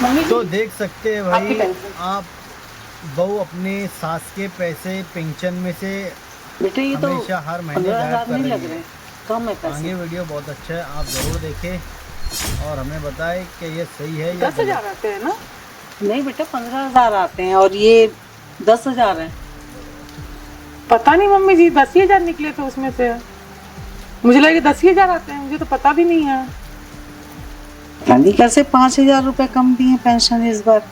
Mummy तो जी देख सकते हैं आपकी भाई, पेंशन। आप बहू अपने सास के पैसे पेंशन में से बेटे ये तो हमेशा हर महीने गायब 15,000 कर नहीं लग रही रहे है। हैं, कम है पैसे। आगे वीडियो बहुत अच्छा है, आप ज़रूर देखें और हमें बताएं कि ये सही है या 10,000 गलत। आते हैं ना? नहीं बेटा 15,000 आते हैं और ये 10,000 है। पता नहीं मम्मी जी, 10 ही हजार निकले थे उसमें से। मुझे लगे 10 ही हजार आते हैं, मुझे तो पता भी नहीं है। पता नहीं कैसे 5,000 रुपए कम दिए पेंशन इस बार।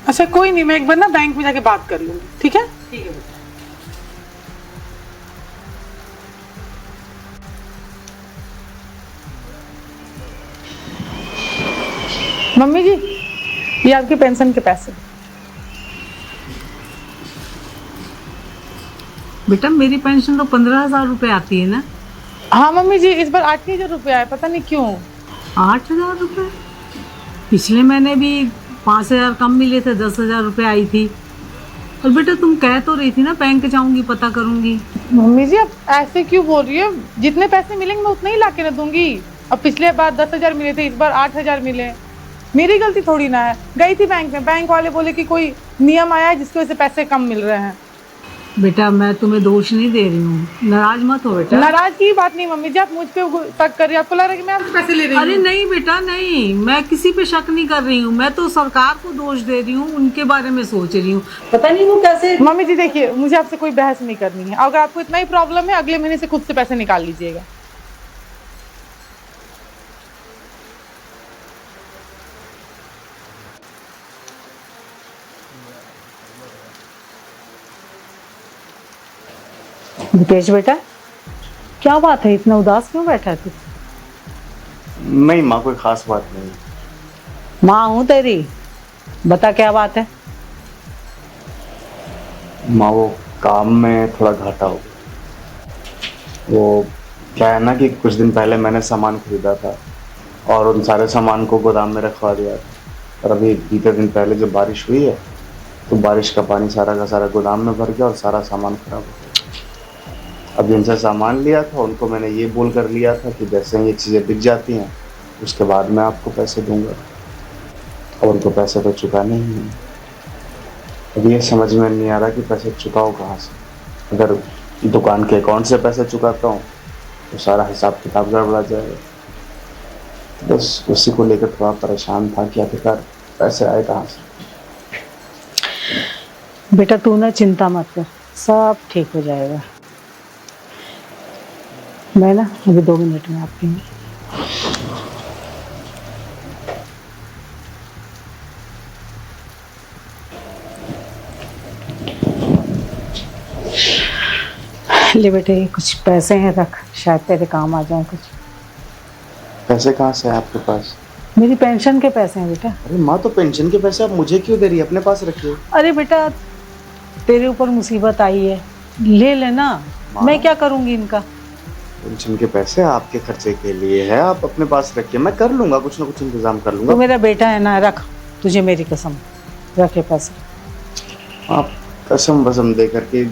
अच्छा कोई नहीं, मैं एक बार ना बैंक में जाके बात कर लूंगी, ठीक है? ठीक है बेटा। मम्मी जी, ये आपके पेंशन के पैसे। बेटा मेरी पेंशन तो 15,000 रुपए आती है ना। हाँ मम्मी जी, इस बार 8 ही हजार रुपये आए, पता नहीं क्यों। 8,000 रुपए? पिछले महीने भी 5,000 कम मिले थे, 10,000 रुपए आई थी। और बेटा तुम कह तो रही थी ना बैंक जाऊंगी पता करूंगी। मम्मी जी, आप ऐसे क्यों बोल रही है? जितने पैसे मिलेंगे मैं उतने ही ला के ना दूंगी। अब पिछले बार 10 हजार मिले थे, इस बार 8 हजार मिले। मेरी गलती थोड़ी ना है। गई थी बैंक में, बैंक वाले बोले कि कोई नियम आया है जिसकी वजह से पैसे कम मिल रहे हैं। बेटा मैं तुम्हें दोष नहीं दे रही हूँ, नाराज मत हो बेटा। नाराज की बात नहीं मम्मी जी, आप मुझ पे शक कर रही हैं। आपको लग रहा है कि मैं आपसे पैसे ले रही अरे हूँ? नहीं बेटा नहीं, मैं किसी पे शक नहीं कर रही हूँ, मैं तो सरकार को दोष दे रही हूँ, उनके बारे में सोच रही हूँ। पता नहीं वो कैसे। मम्मी जी देखिए, मुझे आपसे कोई बहस नहीं करनी है। अगर आपको इतना ही प्रॉब्लम है, अगले महीने से खुद से पैसे निकाल लीजिएगा। दीपेश बेटा क्या बात है, इतना उदास क्यों बैठा है तू? नहीं माँ, कोई खास बात नहीं। माँ हूँ तेरी, बता क्या बात है। माँ वो काम में थोड़ा घाटा हो गया। वो क्या है ना कि कुछ दिन पहले मैंने सामान खरीदा था और उन सारे सामान को गोदाम में रखवा दिया था। और अभी बीते दिन पहले जब बारिश हुई है तो बारिश का पानी सारा का सारा गोदाम में भर गया और सारा सामान खराब हो गया। अब जिनसे सामान लिया था उनको मैंने ये बोल कर लिया था कि जैसे ही ये चीज़ें बिक जाती हैं उसके बाद मैं आपको पैसे दूंगा, और उनको पैसे तो चुकाने ही हैं। अब ये समझ में नहीं आ रहा कि पैसे चुकाओ कहाँ से। अगर दुकान के अकाउंट से पैसे चुकाता हूँ तो सारा हिसाब किताब गड़बड़ा जाएगा। तो बस उसी को लेकर थोड़ा परेशान था कि आखिरकार पैसे आए कहाँ से। बेटा तू ना चिंता मत कर, सब ठीक हो जाएगा। मैं ना अभी 2 मिनट में आती हूँ। ले बेटे ये कुछ पैसे हैं, रख, शायद तेरे काम आ जाए कुछ। पैसे कहाँ से हैं आपके पास? मेरी पेंशन के पैसे हैं बेटा। अरे माँ, तो पेंशन के पैसे आप मुझे क्यों दे रही है? अपने पास रखिए। अरे बेटा तेरे ऊपर मुसीबत आई है, ले लेना। मैं क्या करूंगी इनका? पेंशन के पैसे आपके खर्चे के लिए है, आप अपने पास रखिए, मैं कर लूंगा, कुछ ना कुछ इंतजाम कर तू लूंगा। मेरा बेटा है ना, रख, तुझे मेरी कसम, रखे पैसे। आप कसम वसम दे करके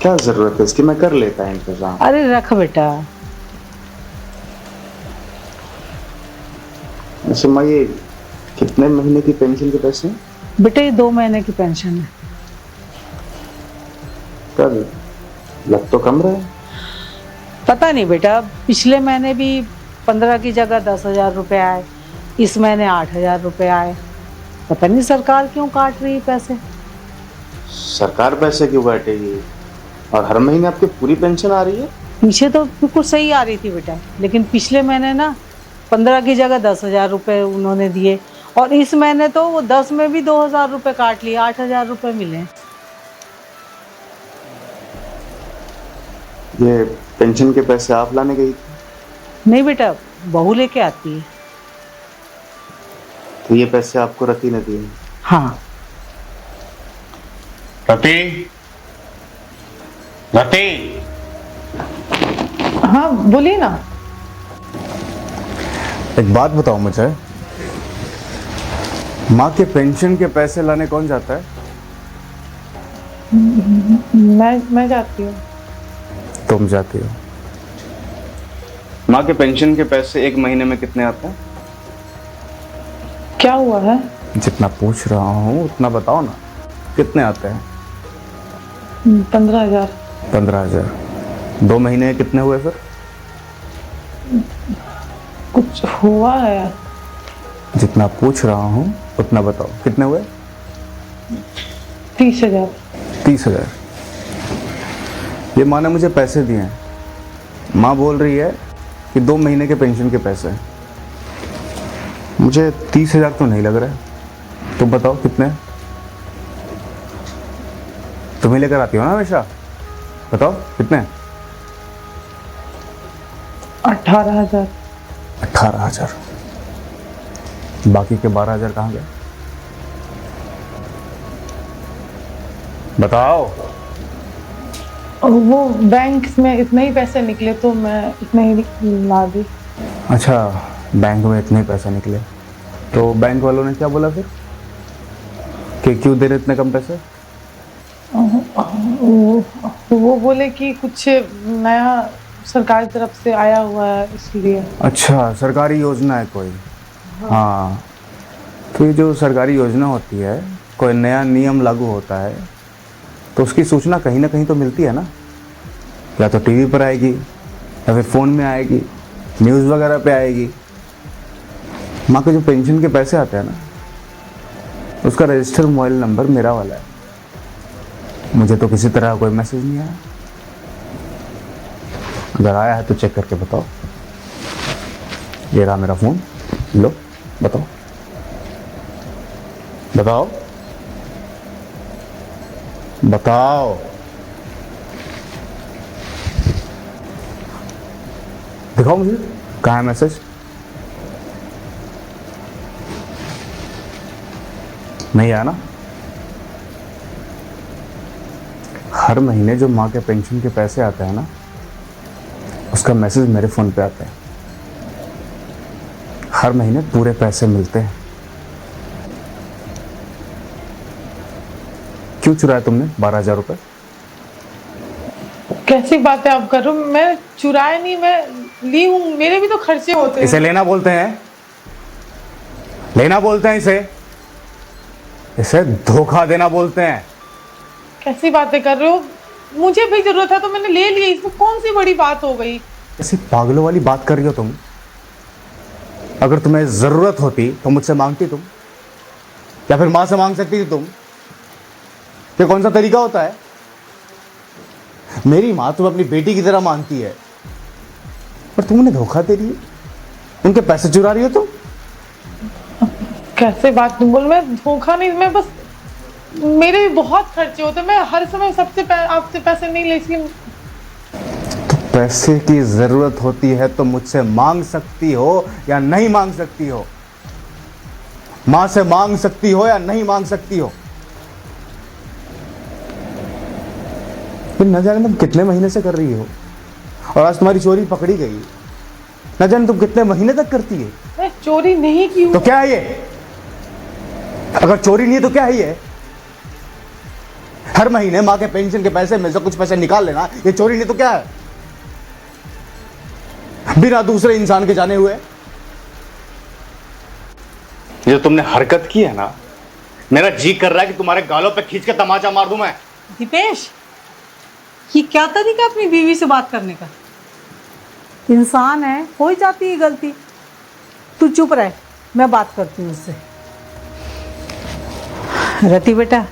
क्या जरूरत है इसकी, मैं कर लेता है इंतजाम। अरे रख बेटा। वैसे माँ ये कितने महीने की पेंशन के पैसे हैं? बेटा ये 2 महीने की पेंशन है। कर लग तो कम रहा है। पता नहीं बेटा, पिछले महीने भी 15 की जगह 10,000 रुपए आए, इस महीने 8,000 रुपए आए। पता नहीं सरकार क्यों काट रही है पैसे। सरकार पैसे क्यों काटेगी? और हर महीने आपकी पूरी पेंशन आ रही है? पीछे तो बिल्कुल सही आ रही थी बेटा, लेकिन पिछले महीने ना 15 की जगह 10,000 रुपए उन्होंने दिए, और इस महीने तो वो 10 में भी 2,000 रुपए काट लिए, 8,000 रुपए मिले। ये पेंशन के पैसे आप लाने गई थी? नहीं बेटा, बहू लेके आती है। तो ये पैसे आपको रति ने दिए? हाँ। रति, रति, हाँ बोलिए ना। एक बात बताओ मुझे, माँ के पेंशन के पैसे लाने कौन जाता है? मैं जाती हूँ। तुम जाती हो। माँ के पेंशन के पैसे एक महीने में कितने आते हैं? क्या हुआ है? जितना पूछ रहा हूँ उतना बताओ ना, कितने आते हैं? 15,000। 15,000। 2 महीने कितने हुए फिर? कुछ हुआ है? जितना पूछ रहा हूँ उतना बताओ, कितने हुए? 30,000। 30,000। ये माँ ने मुझे पैसे दिए हैं। माँ बोल रही है कि 2 महीने के पेंशन के पैसे हैं। मुझे 30,000 तो नहीं लग रहा है। तुम बताओ कितने? तुम्हें लेकर आती हो ना हमेशा, बताओ कितने? 18,000। 18,000। बाकी के 12,000 कहाँ गए? बताओ। वो बैंक में इतने ही पैसे निकले तो मैं इतने ही ला दी। अच्छा, बैंक में इतने पैसे निकले तो बैंक वालों ने क्या बोला फिर कि क्यों दे रहे इतने कम पैसे? वो बोले कि कुछ नया सरकार की तरफ से आया हुआ है इसलिए। अच्छा, सरकारी योजना है कोई? हाँ, तो ये जो सरकारी योजना होती है, कोई नया नियम लागू होता है तो उसकी सूचना कहीं ना कहीं तो मिलती है ना, या तो टीवी पर आएगी या फिर फ़ोन में आएगी, न्यूज़ वगैरह पे आएगी। माँ के जो पेंशन के पैसे आते हैं ना, उसका रजिस्टर मोबाइल नंबर मेरा वाला है। मुझे तो किसी तरह कोई मैसेज नहीं आया। अगर आया है तो चेक करके बताओ। ये रहा मेरा फ़ोन, लो बताओ बताओ बताओ। दिखाओ मुझे, कहाँ है मैसेज? नहीं आया ना? हर महीने जो माँ के पेंशन के पैसे आते हैं ना, उसका मैसेज मेरे फ़ोन पे आता है। हर महीने पूरे पैसे मिलते हैं। क्यों चुराया तुमने 12,000 रुपये? कैसी बातें आप कर रहे हो? मैं चुराया नहीं, मैं ली हूँ, मेरे भी तो खर्चे होते हैं। इसे लेना बोलते हैं, लेना बोलते हैं इसे धोखा देना बोलते हैं। कैसी बातें कर रहे हो? मुझे भी जरूरत है तो मैंने ले लिया, इसमें कौन सी बड़ी बात हो गई? ऐसी पागलों वाली बात कर रही हो तुम। अगर तुम्हें जरूरत होती तो मुझसे मांगती तुम, या फिर मां से मांग सकती थी तुम। ये कौन सा तरीका होता है? मेरी मां तुम्हें अपनी बेटी की तरह मानती है और तुम उन्हें धोखा दे रही हो, उनके पैसे चुरा रही हो तुम। कैसे बात तुम बोल? मैं धोखा नहीं, मैं बस, मेरे भी बहुत खर्चे होते हैं, मैं हर समय आपसे पैसे नहीं ले, इसलिए। तो पैसे की जरूरत होती है तो मुझसे मांग सकती हो या नहीं मांग सकती हो? मां से मांग सकती हो या नहीं मांग सकती हो? न जाने तुम कितने महीने से कर रही हो और आज तुम्हारी चोरी पकड़ी गई। न जाने तुम कितने महीने तक करती है। मैं चोरी नहीं की हूँ। तो क्या है ये? अगर चोरी नहीं है तो क्या है ये? हर महीने मां के पेंशन के पैसे में से कुछ पैसे निकाल लेना, ये चोरी नहीं तो क्या है? बिना दूसरे इंसान के जाने हुए। ये जो तुमने हरकत की है ना, मेरा जी कर रहा है कि तुम्हारे गालों पे खींच के तमाचा मार दूं मैं। दीपेश, ये क्या तरीका अपनी बीवी से बात करने का? इंसान है, हो ही जाती है गलती। तू चुप रह, मैं बात करती हूँ उससे। रति बेटा,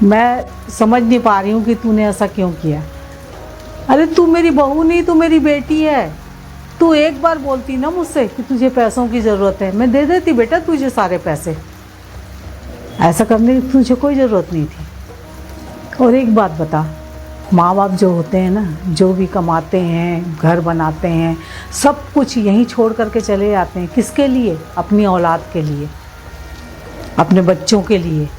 मैं समझ नहीं पा रही हूँ कि तूने ऐसा क्यों किया। अरे तू मेरी बहू नहीं, तू मेरी बेटी है। तू एक बार बोलती ना मुझसे कि तुझे पैसों की ज़रूरत है, मैं दे देती बेटा तुझे सारे पैसे। ऐसा करने की तुझे कोई ज़रूरत नहीं थी। और एक बात बता, माँ बाप जो होते हैं ना, जो भी कमाते हैं, घर बनाते हैं, सब कुछ यहीं छोड़ करके चले जाते हैं। किसके लिए? अपनी औलाद के लिए, अपने बच्चों के लिए,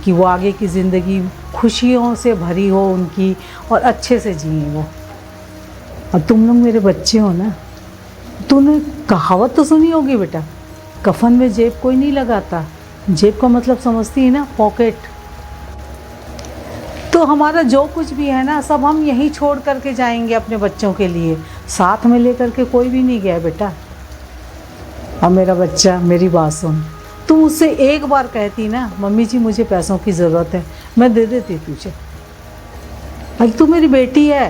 कि वो आगे की ज़िंदगी खुशियों से भरी हो उनकी और अच्छे से जिए वो। और तुम लोग मेरे बच्चे हो ना। तूने कहावत तो सुनी होगी बेटा, कफन में जेब कोई नहीं लगाता। जेब का मतलब समझती है ना? पॉकेट। तो हमारा जो कुछ भी है ना, सब हम यहीं छोड़ करके जाएंगे अपने बच्चों के लिए। साथ में लेकर के कोई भी नहीं गया बेटा। अब मेरा बच्चा मेरी बात सुन, तू मुझसे एक बार कहती ना मम्मी जी मुझे पैसों की ज़रूरत है, मैं दे देती तुझे। अरे तू मेरी बेटी है,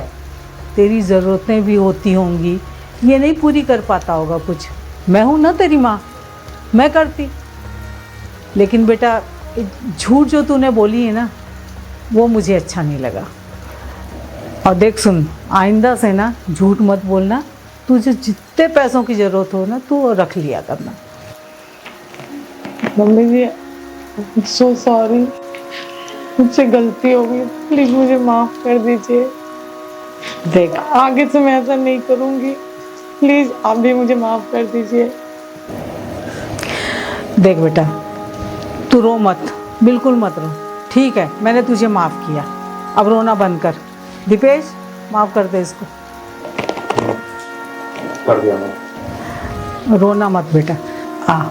तेरी ज़रूरतें भी होती होंगी, ये नहीं पूरी कर पाता होगा कुछ, मैं हूँ ना तेरी माँ, मैं करती। लेकिन बेटा झूठ जो तूने बोली है ना वो मुझे अच्छा नहीं लगा। और देख सुन, आइंदा से ना झूठ मत बोलना, तुझे जितने पैसों की ज़रूरत हो ना तू वो रख लिया करना। मम्मी जी सो सॉरी, मुझसे गलती हो गई, प्लीज मुझे माफ कर दीजिए। देख आगे से मैं ऐसा नहीं करूंगी, प्लीज आप भी मुझे माफ कर दीजिए। देख बेटा, तू रो मत, बिल्कुल मत रो, ठीक है? मैंने तुझे माफ़ किया, अब रोना बंद कर। दीपेश माफ़ कर दे इसको, कर दिया मैंने। रोना मत बेटा। आ